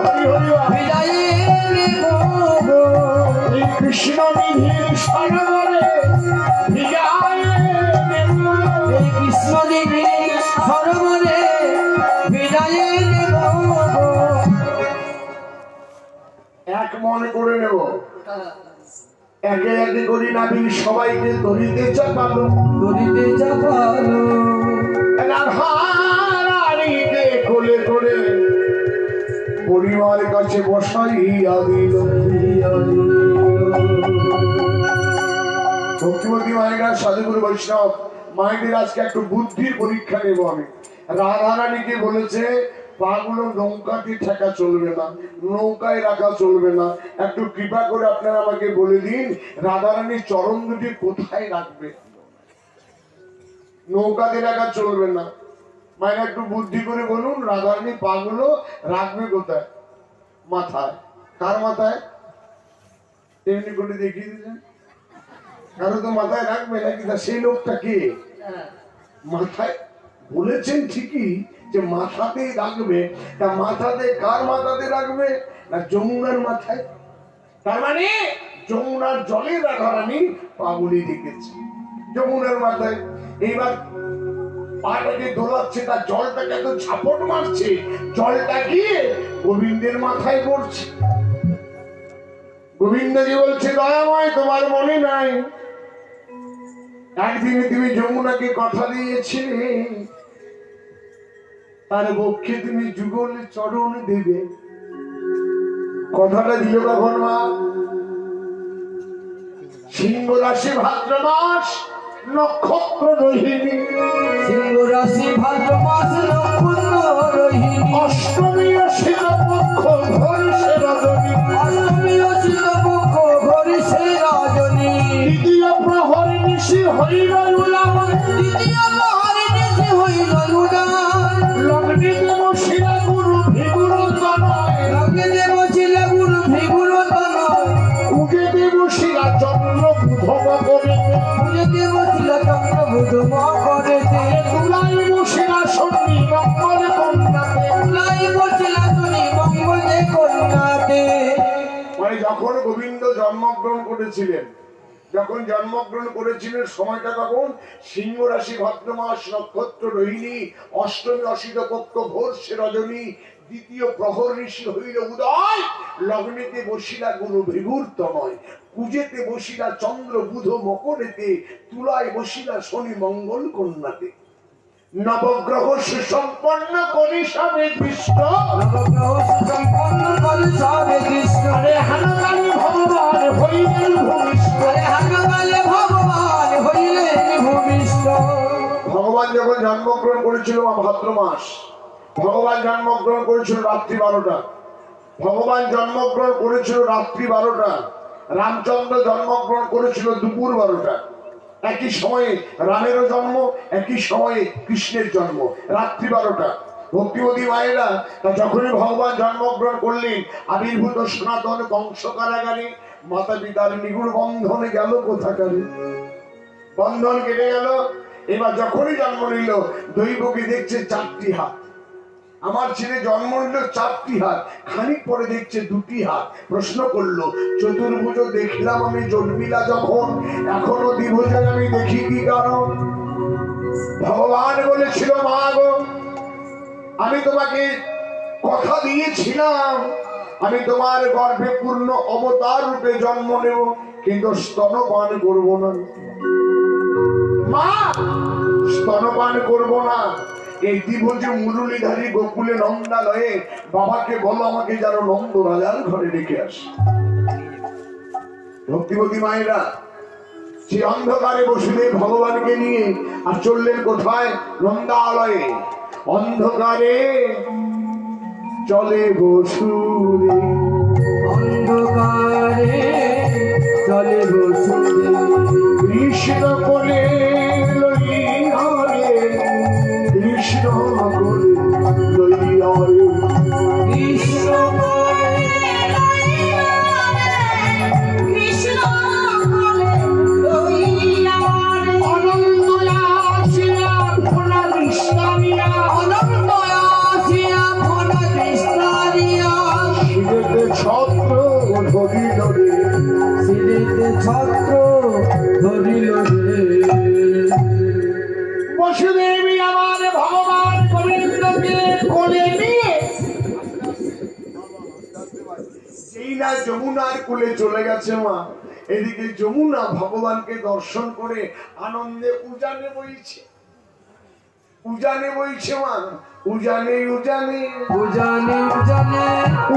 হরি হরি বল। বিদায়ে নেব গো। এই কৃষ্ণ নিধির সরোবরে ভিজাই নদী সরোবরে বিদায় নেব এক মনে করে নেব, একে একে করি নাবি সবাইকে ধরিতে চাপালো, দড়িতে চাপালো রাধারানীকে কোলে করে পরিবার কাছে বসাইয়া দিল। ভক্তিমতী মায়েরা, সাধুগুরু বৈষ্ণব মায়েদের আজকে একটু বুদ্ধির পরীক্ষা নেব আমি। রাধারানীকে বলেছে পাগুলো নৌকাতে ঠেকা চলবে না, নৌকায় রাখা চলবে না। একটু কৃপা করে আপনারা আমাকে বলে দিন রাধারানীর চরণ দুটি কোথায় রাখবে? নৌকাতে রাখা চলবে না। মায়েরা একটু বুদ্ধি করে বলুন রাধারানী পাগুলো রাখবে কোথায়? মাথায়। কার মাথায়? এমনি করে দেখিয়ে দিলেন, কারো তো মাথায় রাখবে নাকি? তা সেই লোকটা কে? মাথায় বলেছেন ঠিকই যে মাথাতেই রাখবে, তা মাথাতে কার মাথাতে রাখবে? না যমুনার মাথায়। তার মানে যমুনার জলে রাধারানী পাগুলি রেখেছে যমুনার মাথায়। এইবার পাটাকে দোলাচ্ছে, তার জলটাকে এত ঝাপট মারছে, জলটা গিয়ে গোবিন্দের মাথায় পড়ছে। গোবিন্দজি বলছে দয়াময় তোমার মনে নাই একদিন তুমি যমুনাকে কথা দিয়েছিলে তার বক্ষে তুমি যুগল চরণ দেবে। কথাটা দিল কখন মা? সিংহ রাশি ভাদ্র মাস নক্ষত্র রোহিণী, সিংহ রাশি ভাদ্র মাস নক্ষত্র রোহিণী, অষ্টমী শীতপক্ষ ঘোরসে রজনী, অষ্টমী শীতপক্ষ ঘোরসে রজনী, দ্বিতীয় প্রহর নিশি হইল উলায়, দ্বিতীয় প্রহরে নিশি হইল উদয়, লগ্নে দেব শিলা গুরু ভিগুর তনয়, লগ্নে দেব শিলা গুরু ভিগুর তনয়, উগে দেব শিলা চন্দ্র বুধ মকরে, উগে দেব শিলা চন্দ্র বুধ মকরেতে, তুলাই বসিলা শনি মঙ্গল কন্যাতে, তুলাই বসিলা শনি মঙ্গল কন্যাতে। মানে যখন গোবিন্দ জন্মগ্রহণ করেছিলেন, যখন জন্মগ্রহণ করেছিলেন সময়টা তখন সিংহ রাশি ভাদ্র মাস নক্ষত্র রোহিণী, অষ্টমী অসিত পক্ষ ভোরসে রজনী, দ্বিতীয় প্রহর ঋষি হইল উদয়, লগ্নেতে বসিলা গুরু ভৃগুর্তময়, কুজেতে বসিলা চন্দ্র বুধ মকরেতে, তুলায় বসিলা শনি মঙ্গল কন্যাতে। নবগ্রহ সুসম্পন্ন করি সবে কৃষ্ণ, নবগ্রহ সুসম্পন্ন করে সবে কৃষ্ণ, আরে হানাকালী ভগবান হইলেন ভূমিষ্ঠ। হানাকালে ভগবান হইলেন ভূমিষ্ঠ। ভগবান যখন জন্মগ্রহণ করেছিল ভাদ্র মাস, ভগবান জন্মগ্রহণ করেছিল রাত্রি 12টা, ভগবান জন্মগ্রহণ করেছিল রাত্রি 12টা, রামচন্দ্র জন্মগ্রহণ করেছিল দুপুর 12টা। একই সময়ে রামেরও জন্ম, একই সময়ে কৃষ্ণের জন্ম, রাত্রি 12টা। ভক্তিমতী মায়েরা, তা যখনই ভগবান জন্মগ্রহণ করলেন আবির্ভূত সনাতন বংশ কারাগারে, মাতা পিতার নিগুড় বন্ধনে গেল কোথাকারে, বন্ধন কেটে গেল। এবার যখনই জন্ম নিল দৈবকে দেখছে 4টি হাত। আমার ছেলে জন্ম নিল 4টি হাত, খানিক পরে দেখছে 2টি হাত। প্রশ্ন করলো চতুর্ভুজ দেখলাম আমি জন্মিলা যখন, এখনো দ্বিভুজে আমি দেখি কি কারণ? ভগবান বলেছিল মা গো আমি তোমাকে কথা দিয়েছিলাম আমি তোমার গর্ভে পূর্ণ অবতার রূপে জন্ম নেব, কিন্তু স্তনপান করব না মা, স্তনপান করব না। এই দ্বিভুজে মুরলীধারী গোকুলে নন্দালয়ে বাবাকে বলো আমাকে যেন নন্দ রাজার ঘরে রেখে আসে। ভক্তিমতী মায়েরা সে অন্ধকারে বসুদেব ভগবানকে নিয়ে আর চললেন কোথায়? নন্দালয়ে। অন্ধকারে চলে বসুদেব, অন্ধকারে চলে বসুদেব, কৃষ্ণ কোলে লইয়া রে, কৃষ্ণ কোলে লইয়া রে, কৃষ্ণ কৃষ্ণ বলে লইয়া রে। অনন্ত আসিয়া ভোলা কৃষ্ণানিয়া, অনন্ত আসিয়া ভোলা কৃষ্ণারিয়া, শিরেতে ছত্র ধরিল রে, সিরিতে ছত্র ধরিল রে। বসুদেব যমুনার কূলে চলে গেছে মা। এদিকে যমুনা ভগবানকে দর্শন করে আনন্দে উজানে বইছে, উজানে বইছে মা। উজানে উজানে উজানে উজানে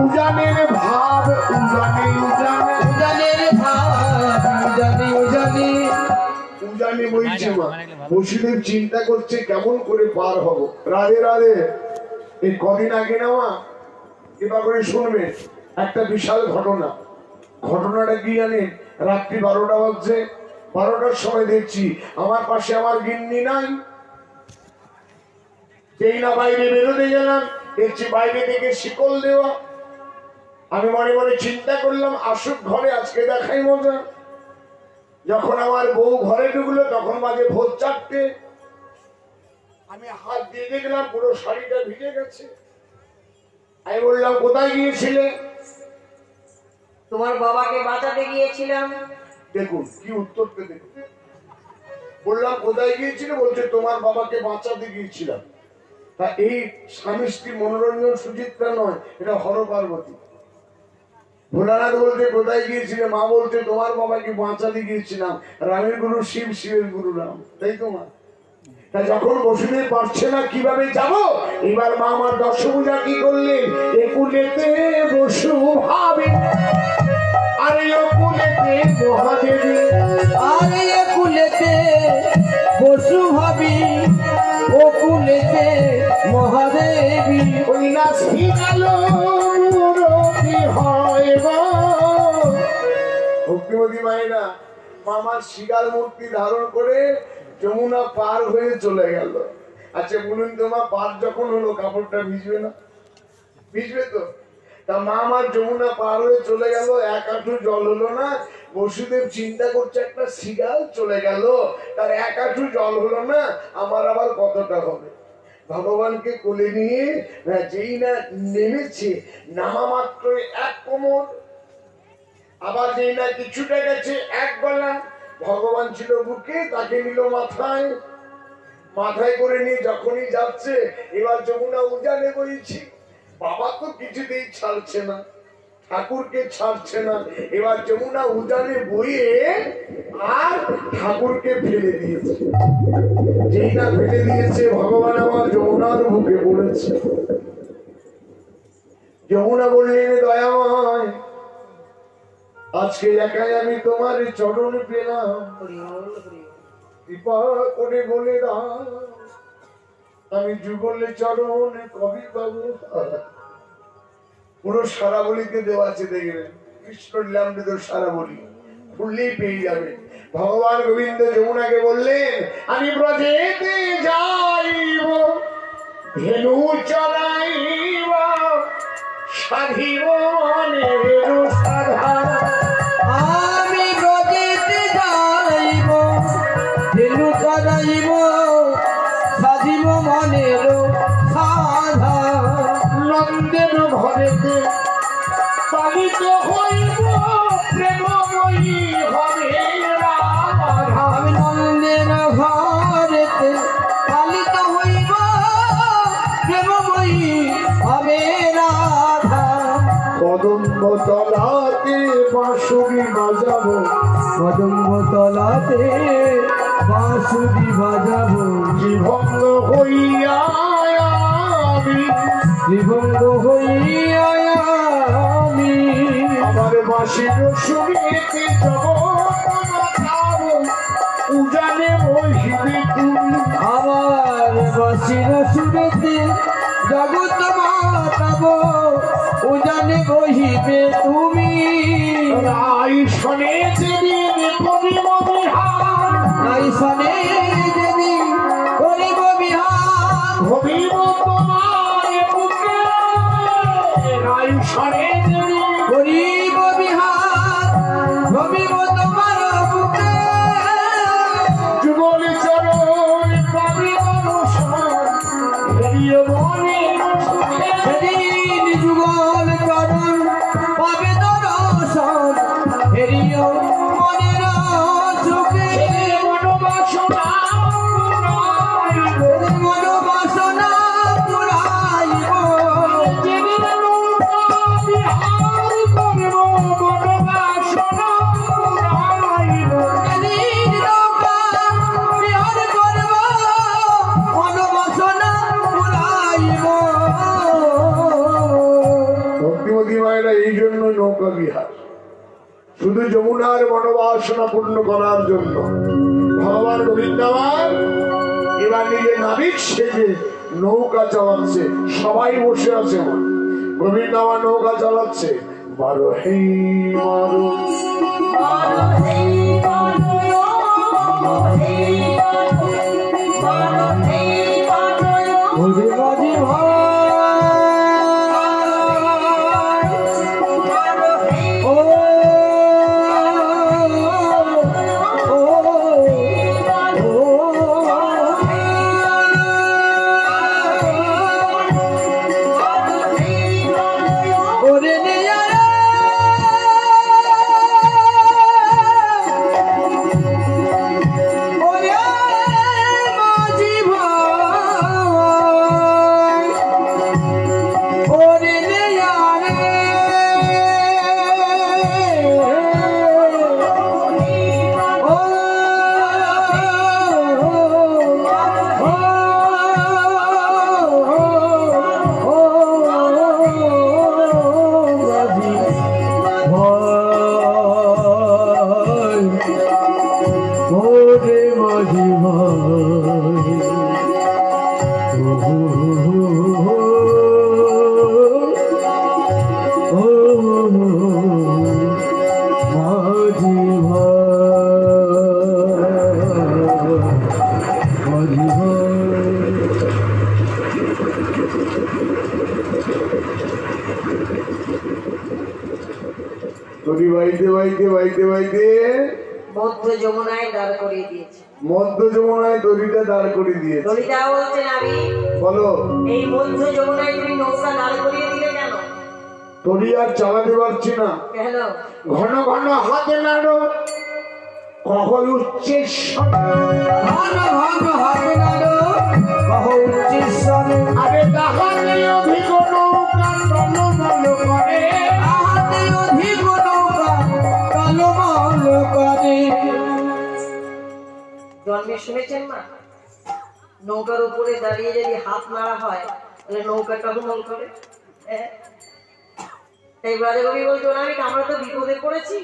উজানের ভাব, উজানে উজানে উজানের ভাব, উজানে উজানে উজানে বইছে মা। বসুদেব চিন্তা করছে কেমন করে পার হব। রাধে রাধে। এই কদিন আগে না মা, কৃপা করে শুনবে, একটা বিশাল ঘটনা। ঘটনাটা কি জানেন? রাত্রি 12টা বাজছে। 12টার সময় দেখছি আমার পাশে আমার গিন্নি নাই। যেই না বাইরে বেরোতে গেলাম, দেখছি বাইরে থেকে শিকল দেওয়া। আমি মনে মনে চিন্তা করলাম আসুক ঘরে, আজকে দেখাই মজা। যখন আমার বউ ঘরে ঢুকলো তখন বাজে ভোর 4টে। আমি হাত দিয়ে দেখলাম পুরো শাড়িটা ভিজে গেছে। আমি বললাম কোথায় গিয়েছিলে? তোমার বাবাকে বাঁচাতে গিয়েছিলাম। দেখুন কি উত্তরটা দেখুন। বললাম কোথায় গিয়েছিলে? বলছে তোমার বাবাকে বাঁচাতে গিয়েছিলাম। তা এই স্বামী স্ত্রী মনোরঞ্জন সুচিত্রা নয়, এটা হর পার্বতী। ভোলানাথ বলতে কোথায় গিয়েছিলে? মা বলছে তোমার বাবাকে বাঁচাতে গিয়েছিলাম। রামের গুরু শিব, শিবের গুরু রাম, তাই তো মা? তা যখন বসুদেব পারছে না কিভাবে যাব, এবার মা আমার দশভুজা কি করলেন? একুলেতে বসু ভাবে, আরে অকুলেতে মহাদেবী, আরে কুলেতে বসু ভাবি, ও কুলেতে মহাদেবী। ওই না শিখালো মুরতি হয় গো। ভক্তিমতী মায়েরা, মামার শিগাল মূর্তি ধারণ করে যমুনা পার হয়ে চলে গেল। আচ্ছা বলুন তো মা, পার যখন হলো কাপড়টা ভিজবে না? ভিজবে তো। তা মা আমার যমুনা পার হয়ে চলে গেল, এক হাঁটু জল হলো না। বসুদেব চিন্তা করছে একটা শিগাল চলে গেল, তার এক হাঁটু জল হলো না, আমার আবার কতটা হবে। ভগবানকে কোলে নিয়ে যেই না নেমেছে, নামা মাত্র এক কোমর, আবার যেই না কিছুটা গেছে এক গলা। ভগবান ছিল বুকে, তাকে নিল মাথায়। মাথায় করে নিয়ে যখনই যাচ্ছে, এবার যমুনা উজানে বইছি। বাবা তো কিছুতেই ছাড়ছে না, ঠাকুরকে ছাড়ছে না। এবার যমুনা উজানে বইয়ে আর ঠাকুরকে ফেলে দিয়েছে। যেই না ফেলে দিয়েছে, ভগবান আমার যমুনার বুকে পড়েছে। যমুনা বললেন দয়াময়, আজকে একাই আমি তোমার চরণ পেলাম, কৃপা করে বলে দাও আমি যুগলে চরণ কবি পাবো। পুরো সারাবলিতে দেওয়া আছে, দেখবেন কৃষ্ণ লীলামৃত সারাবলি খুললেই পেয়ে যাবে। ভগবান গোবিন্দ যমুনাকে বললেন আমি ব্রজেতে যাইব, ধেনু চড়াইব, সাধিব মনের সাধা। আমি ব্রজেতে যাইব, ধেনু চড়াইব, সাজিব মনের সাধা। নন্দের ঘরেতে পালিত হইব, প্রেমময়ী হবে রাধা। আমি নন্দের ঘরেতে পালিত হইব, প্রেমময়ী হবে রাধা। কদম্ব তলাতে বাঁশুরি বাজাবো, কদম্ব তলাতে বাঁশুরি বাজাবো, জীবঙ্গ হইয়া আমি, জীবঙ্গ হইয়া আমি। আমার বাঁশির শুনিতে জগৎ মাথাবো, উজানে বহিবে তুমি। আমার বাঁশির সুরেতে জগৎ মাতাবো, উজানে বহিবে তুমি। রাই শোনে যেদিন করিব বিহার, নাই শনে যেদিন করিব বিহার, ভবিব তোমার বুকে। রাই শোনে যেদিন করিব বিহার, ভবিব তোমার বুকে। যুগল চরণ পাবিব রোশন, হেরিও মনের সুখে। সেদিন যুগল চরণ পাবে দর্শন, হেরিও মনের সুখে। মনোবাসনা পুরাইব, মনোবাসনা পুরাইব, যেদিন নৌকা বিহার করব বিহার, শুধু যমুনার মনোবাসনা পূর্ণ করার জন্য ভগবান গোবিন্দাবান এবার নিজে নাবিক সেজে নৌকা চালাচ্ছে। সবাই বসে আছে, গোবিন্দাবান নৌকা চালাচ্ছে। মারো হেই মারো, মারো হেই মারো, হেই মারো, মারো হেই মারো। ওরে মাঝি ভাই, মারো হেই ও ওরে নিয়া রে, ওরে মাঝি ভাই, ওরে নিয়া রে, ও ওরে মাঝি তরি বাইতে বাইতে বাইতে বাইতে মধ্য যমুনায় দাঁড় করিয়ে দিয়েছে। মধ্য যমুনায় তরিটা দাঁড় করে দিয়েছে। ললিতা বলছে, নাবি বলো, এই মধ্য যমুনায় তুমি নৌকা দাঁড় করিয়ে দিলে কেন? তরি আর চালাতে পারছি না, কেন? ঘন ঘন হাতে নাড়ো, কখন উচ্চের ঘন ঘন হাতে নাড়ো, কহো উচ্চস্বরে, আরে তাহাতে অধিক নৌকা টলমল করে, তাহাতে অধিক নৌকা টলমল করে। জন্মে শুনেছেন মা, নৌকার উপরে দাঁড়িয়ে যদি হাত নাড়া হয় তাহলে নৌকা টলমল করে। তাই রাজাকবি বলতো, নাবি আমরা তো বিপদে পড়েছি,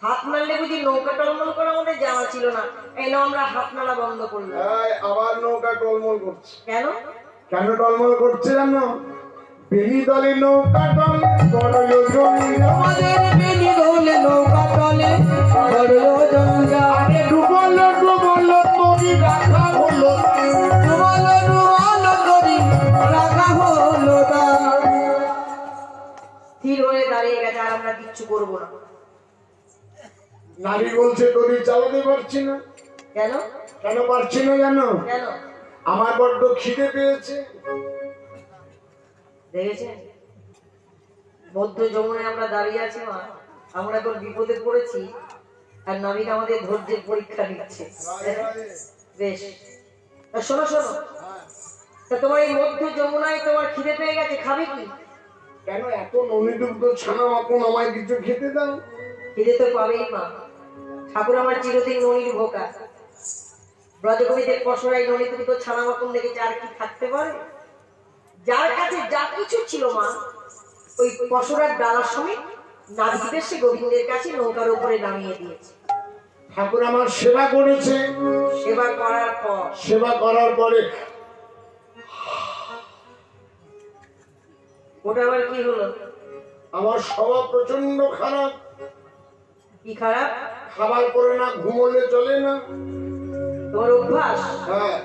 হাত নাড়লে বুঝি নৌকা টলমল করা আমাদের জানা ছিল না, এই নাও আমরা হাত নাড়া বন্ধ করলাম। আবার নৌকা টলমল করছে। কেন? কেন টলমল করছে জানো? বেনি দলে নৌকা টলে বড় যোজনী, আমাদের বেনি দোলে নৌকা টলে বড় জঞ্জা, ডুবল ডুবল তরি রাখা হলো, ডুবাল ডুবাল করি রাখা হলো না। স্থির হয়ে দাঁড়িয়ে গেছে, আর আমরা কিচ্ছু করবো না। নারী বলছে তরি চালাতে পারছি না। কেন? কেন পারছি না জানো? কেন? আমার বড্ড খিদে পেয়েছে। দেখেছেন, মধ্য যমুনায় আমরা দাঁড়িয়ে আছি মা, আমরা এখন বিপদে পড়েছি, আর নাবিক আমাদের ধৈর্যের পরীক্ষা নিচ্ছে। বেশ, তা শোনো শোনো, তা তোমার এই মধ্য যমুনায় তোমার খিদে পেয়ে গেছে, খাবে কি? কেন এত ননিদুগ্ধ ছানা মাখন, আমায় কিছু খেতে দাও। খিদে তো পাবেই মা, ঠাকুর আমার চিরদিন ননির ভোকা। ব্রজকবিদের পশরাই ননিদুগ্ধ ছানা মাখন দেখেছে, আর কি থাকতে পারে? যার কাছে যা কিছু ছিল মা, ওই পশরার ডালার সমেত নাবিকদের সে গোবিন্দের কাছে নৌকার উপরে নামিয়ে দিয়েছে। ঠাকুর আমার সেবা করেছে, সেবা করার পর সেবা করার পরে ওটা আবার কি হলো? আমার স্বভাব প্রচন্ড খারাপ। কি খারাপ? খাবার পরে না ঘুমোলে চলে না। তোমার অভ্যাস, হ্যাঁ,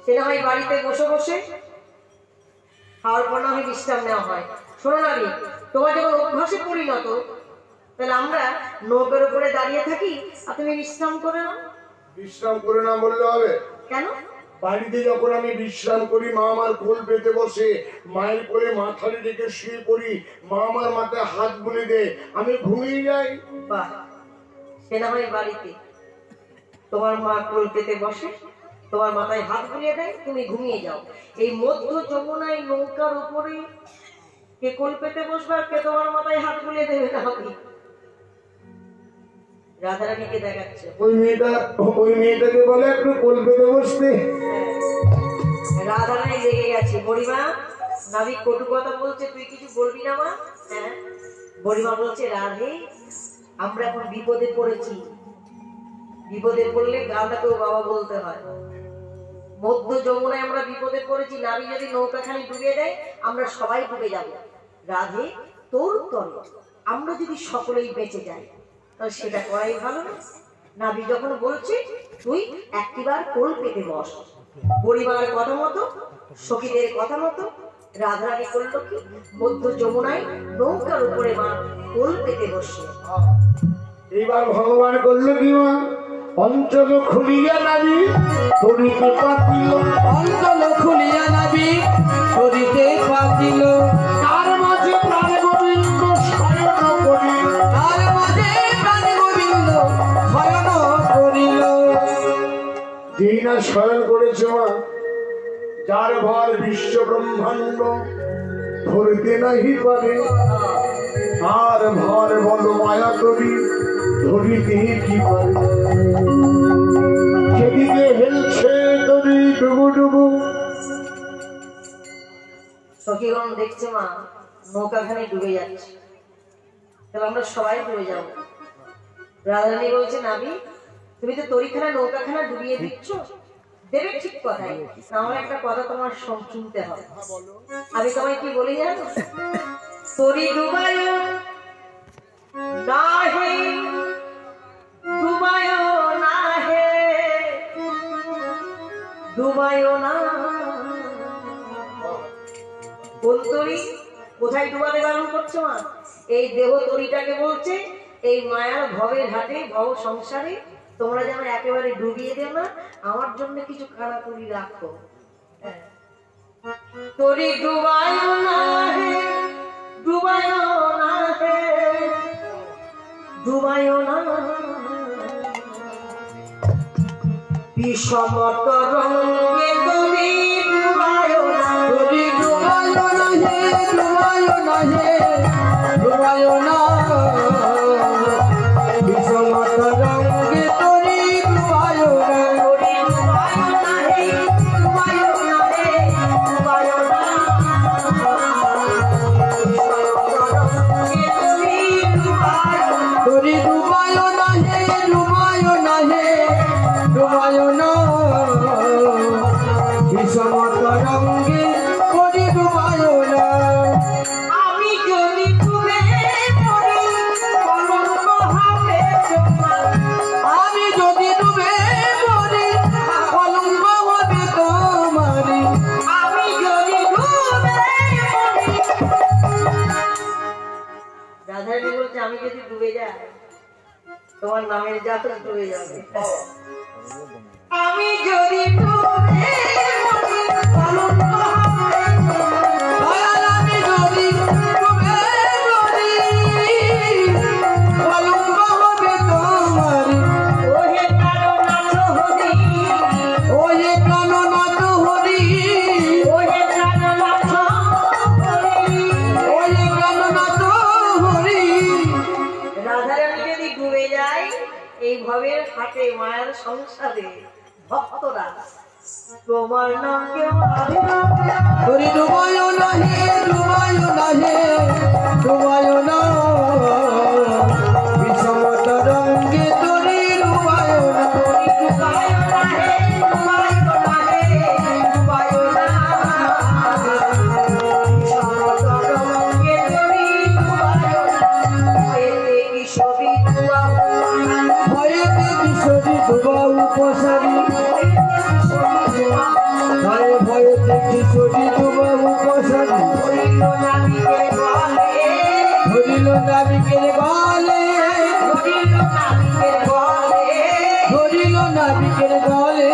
সে না হয় বাড়িতে বসে বসে খাওয়ার পর না হয় বিশ্রাম নেওয়া হয়। শোনো না, তোমার যখন অভ্যাসে পরিণত, তাহলে আমরা নৌকার উপরে দাঁড়িয়ে থাকি আর তুমি বিশ্রাম করে নাও। বিশ্রাম করে না বললে হবে? কেন? বাড়িতে যখন আমি বিশ্রাম করি, মা আমার কোল পেতে বসে, মায়ের কোলে মাথায় রেখে শুয়ে পড়ি, মা আমার মাথায় হাত বুলে দেয়, আমি ঘুমিয়ে যাই। বাহ, সে না হয় বাড়িতে তোমার মা কোল পেতে বসে, তোমার মাথায় হাত বুলিয়ে দেয়, তুমি ঘুমিয়ে যাও। এই মধ্য যমুনায় নৌকার উপরে কে কোল পেতে বসবে আর কে তোমার মাথায় হাত বুলিয়ে দেবে? না হবে রাধারানীকে দেখাচ্ছে। ওই মেয়েটাকে বলে একটু কোল পেতে বসতে। রাধারানী লেগে গেছে, বুড়িমা নাবি কটু কথা বলছে, তুই কিছু বলবি না মা? হ্যাঁ। বুড়িমা বলছে, রাধে আমরা এখন বিপদে পড়েছি, বিপদে পড়লে গালটাকেও বাবা বলতে হয়। মধ্য যমুনায় আমরা বিপদে পড়েছি, নাবি যদি নৌকাখানি ডুবে দেয় আমরা সবাই ডুবে যাব। রাধে তোর তরে আমরা যদি সকলেই বেঁচে যাই তাহলে সেটা করাই ভালো না? নাবি যখন বলছে তুই একটিবার কোল পেতে বস। পরিবারের কথা মতো, সখীদের কথা মতো রাধারানী করল কি, মধ্য যমুনায় নৌকার উপরে মা কোল পেতে বসে। এবার ভগবান করলো কি মা, অঞ্চল খুলিয়া নাবি তরিতে পাতিল, অঞ্চল খুলিয়া নাবি করিতে পাতিল, তার মাঝে প্রাণ গোবিন্দ শয়ন করিল, তার মাঝে প্রাণ গোবিন্দ শয়ন করিল। যেই না শয়ন করেছে মা, যার ভর বিশ্ব ব্রহ্মাণ্ড ধরিতে নাহি পারে, আর ভর বল মায়া করি ধরিতে কি পারে। সেদিকে হেলছে তরি ডুবু ডুবু, সখীগণ দেখছে মা নৌকাখানি ডুবে যাচ্ছে, তাহলে আমরা সবাই ডুবে যাব। রাধারানী বলছে, নাবি তুমি তো তরিখানা নৌকাখানা ডুবিয়ে দিচ্ছ, দেবে ঠিক কথাই, আমার একটা কথা তোমার শুনতে হবে। আমি তোমায় কি বলি জানো? তরি ডুবায় না হে, ডুবায় না হে, ডুবায় না। কোন তরি কোথায় ডুবাতে বারণ করছো মা? এই দেহ তরিটাকে বলছে এই মায়ার ভবের ঘাটে ভব সংসারে তোমরা যেন একেবারে ডুবিয়ে দেও না, আমার জন্য কিছু কানাকুড়ি রাখো। হ্যাঁ। তরি ডুবায় না হে, ডুবায় না হে, ডুবায় না। বিষম তরঙ্গে তরি ডুবায় না, তরি ডুবায় না হে, ডুবায় না হে, ডুবায় না। বিষম তরঙ্গে তরি ডুবায় না, তরি ডুবায় না হে, ডুবায় না হে, ডুবায় না। তরি ডুবায় না হে, ডুবায় না হে, ডুবায় না। বিষম তরঙ্গে তরি ডুবায় না। আমি যদি ডুবে পড়ি কলঙ্ক হবে তোমার, আমি যদি ডুবে পড়ি কলঙ্ক হবে তোমারি। আমি যদি ডুবে পড়ি। রাধারানী বলছে, আমি যদি ডুবে যাই তোমার নামের যাত্রা ডুবে যাবে। আমি যদি ডুবে পড়ি কলঙ্ক হবে তোমার। দয়াল আমি যদি ডুবে পড়ি কলঙ্ক হবে তোমারি। ওহে প্রাণনাথ হরি, ওহে প্রাণনাথ হরি, ওহে প্রাণনাথ হরি। ওহে প্রাণনাথ হরি। রাধারানী যদি ডুবে যায় এই ভবের ঘাটে মায়ের সংসারে, ভক্তরা তোমার নাম কেউ তরি ডুবায় না হে, ডুবায় না হে, ডুবায় না। বিষম তরঙ্গে তরি ডুবায় না। ভয়েতে কিশোরী ডুবা উপসারী, ভয়ে ভয়েতে কিশোরী ডুবা উপসারী। ধরিল নাবিকের গলে, ধরিল নাবিকের গলে।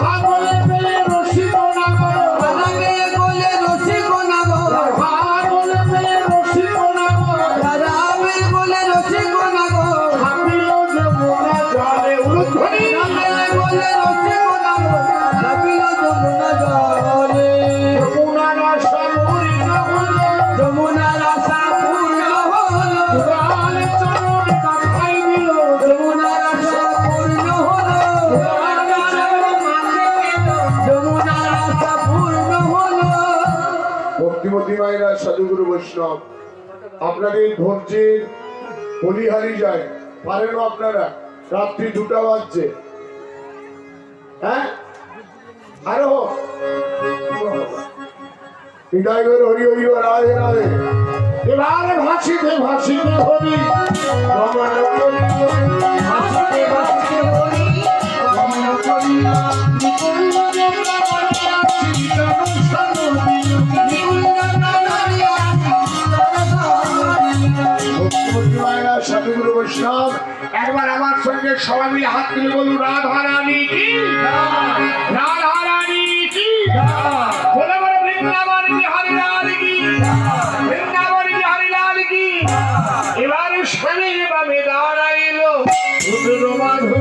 ভাগলে পেলে রসিক নাগর, রাধাকে গলে রসিক নাগর, ভাগলে পেলে রসিক নাগর, রাধাকে গলে রসিক নাগর। ভাবিল যমুনা জলে উলুধ্বনি, রাধাকে গলে রসিক নাগর, ভাবিল যমুনা জলে। যমুনার আশা পূর্ণ হলো, যমুনার আশা পূর্ণ হলো, পুরাণ চরণ কাঠাই দিল, যমুনার আশা পূর্ণ হলো। আপনাদের ধৈর্যের বলিহারি যায়, পারেন আপনারা? রাত্রি 2টা বাজছে, হ্যাঁ? আরো হৃদয় করে হরি হরি রাধে রাধে। এবার ভাসিতে ভাসিতে হরি রমণ করি, ভাসিতে ভাসিতে হরি রমণ করিয়া নিকুঞ্জ বৃন্দাবনিয়া সাধুগুরু বৈষ্ণব একবার আমার সঙ্গে সবাই মিলে হাত তুলে বলুন রাধা রানী কি, রাধা রানী কি, বলে বলে বৃন্দাবন বিহারী লাল কি, বৃন্দাবন বিহারী লাল কি। এবার স্বামীর বামে দাঁড়াইল রুদ্র মাধব।